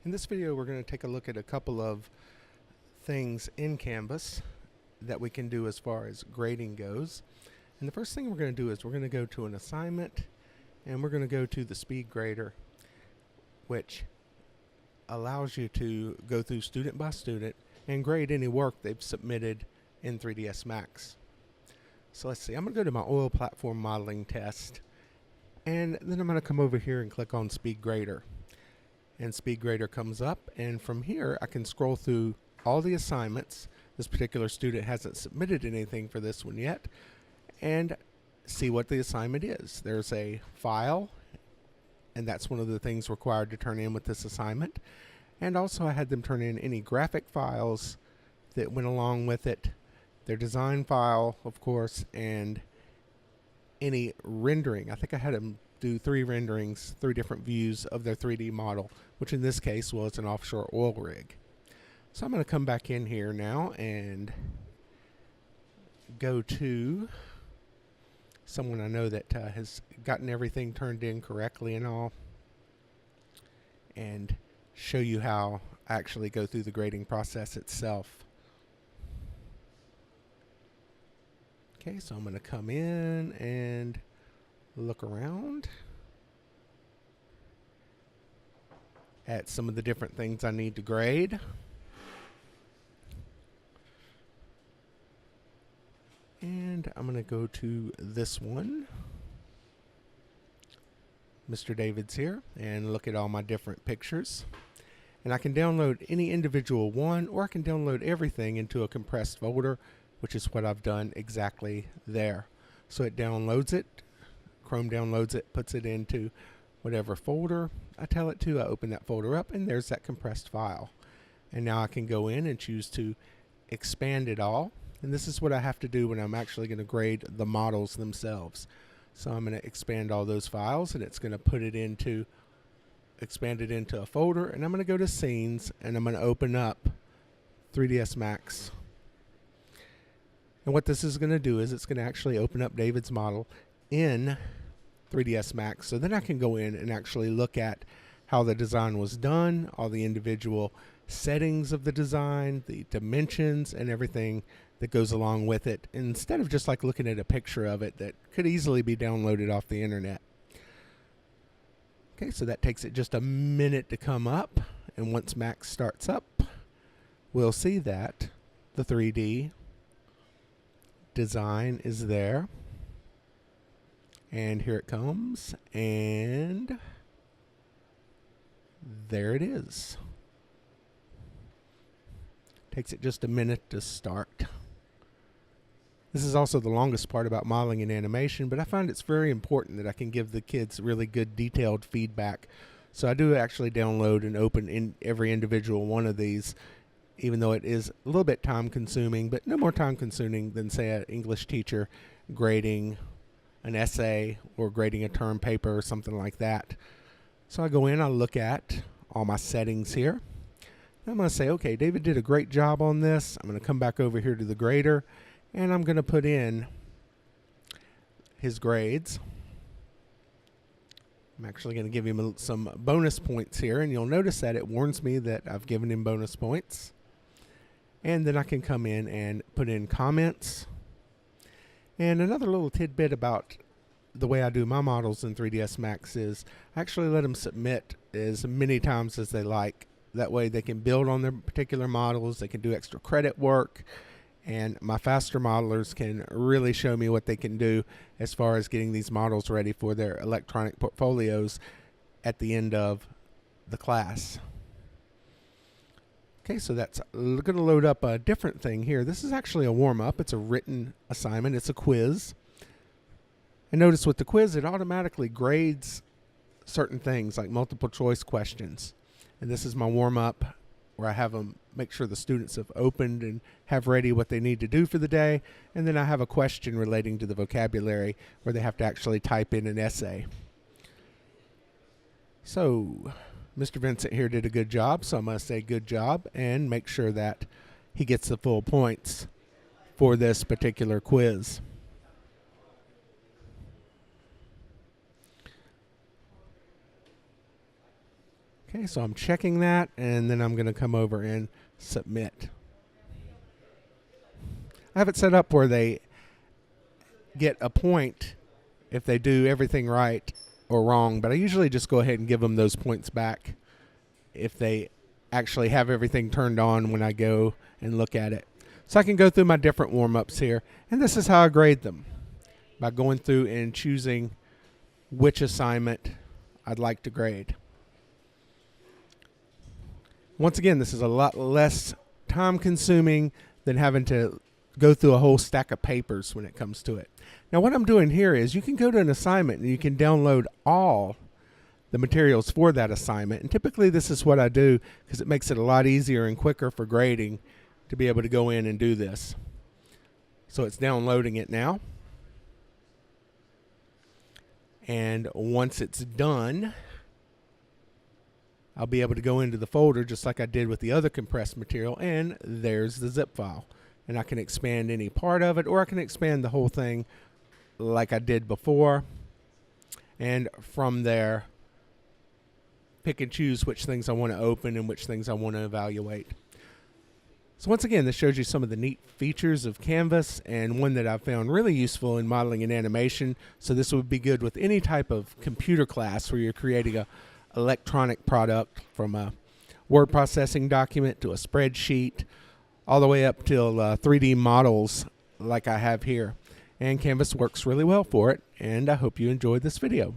In this video, we're going to take a look at a couple of things in Canvas that we can do as far as grading goes. And the first thing we're going to do is we're going to go to an assignment, and we're going to go to the SpeedGrader, which allows you to go through student by student and grade any work they've submitted in 3ds Max. So let's see, I'm going to go to my oil platform modeling test, and then I'm going to come over here and click on SpeedGrader. And SpeedGrader comes up, and from here I can scroll through all the assignments. This particular student hasn't submitted anything for this one yet, and see what the assignment is. There's a file, and that's one of the things required to turn in with this assignment. And also I had them turn in any graphic files that went along with it, their design file, of course, and any rendering. I think I had them do 3 renderings, 3 different views of their 3D model, which in this case was an offshore oil rig. So I'm going to come back in here now and go to someone I know that has gotten everything turned in correctly and all, and show you how I actually go through the grading process itself. Okay, so I'm going to come in and look around at some of the different things I need to grade. And I'm going to go to this one. Mr. David's here, and look at all my different pictures. And I can download any individual one, or I can download everything into a compressed folder, which is what I've done exactly there. So it downloads it, Chrome downloads it, puts it into whatever folder I tell it to. I open that folder up, and there's that compressed file. And now I can go in and choose to expand it all. And this is what I have to do when I'm actually going to grade the models themselves. So I'm going to expand all those files, and it's going to put it into, expand it into a folder, and I'm going to go to Scenes, and I'm going to open up 3ds Max. And what this is going to do is it's going to actually open up David's model in 3ds Max. So then I can go in and actually look at how the design was done, all the individual settings of the design, the dimensions, and everything that goes along with it, instead of just like looking at a picture of it that could easily be downloaded off the internet. Okay, so that takes it just a minute to come up, and once Max starts up, we'll see that the 3D design is there. And here it comes, and there it is. Takes it just a minute to start. This is also the longest part about modeling and animation, but I find it's very important that I can give the kids really good detailed feedback. So I do actually download and open in every individual one of these, even though it is a little bit time consuming, but no more time consuming than, say, an English teacher grading an essay or grading a term paper or something like that. So I go in, I look at all my settings here. I'm going to say, okay, David did a great job on this. I'm going to come back over here to the grader, and I'm going to put in his grades. I'm actually going to give him some bonus points here, and you'll notice that it warns me that I've given him bonus points. And then I can come in and put in comments. And another little tidbit about the way I do my models in 3ds Max is I actually let them submit as many times as they like. That way they can build on their particular models, they can do extra credit work, and my faster modelers can really show me what they can do as far as getting these models ready for their electronic portfolios at the end of the class. Okay, so that's going to load up a different thing here. This is actually a warm-up. It's a written assignment. It's a quiz. And notice with the quiz, it automatically grades certain things like multiple choice questions. And this is my warm-up where I have them make sure the students have opened and have ready what they need to do for the day. And then I have a question relating to the vocabulary where they have to actually type in an essay. So Mr. Vincent here did a good job, so I'm going to say good job and make sure that he gets the full points for this particular quiz. Okay, so I'm checking that, and then I'm going to come over and submit. I have it set up where they get a point if they do everything right or wrong, but I usually just go ahead and give them those points back if they actually have everything turned on when I go and look at it. So I can go through my different warm-ups here, and this is how I grade them, by going through and choosing which assignment I'd like to grade. Once again, this is a lot less time-consuming than having to go through a whole stack of papers when it comes to it. Now what I'm doing here is you can go to an assignment and you can download all the materials for that assignment, and typically this is what I do because it makes it a lot easier and quicker for grading to be able to go in and do this. So it's downloading it now, and once it's done, I'll be able to go into the folder just like I did with the other compressed material, and there's the zip file. And I can expand any part of it, or I can expand the whole thing like I did before. And from there, pick and choose which things I want to open and which things I want to evaluate. So once again, this shows you some of the neat features of Canvas, and one that I've found really useful in modeling and animation. So this would be good with any type of computer class where you're creating a electronic product, from a word processing document to a spreadsheet, all the way up till 3D models like I have here. And Canvas works really well for it, and I hope you enjoyed this video.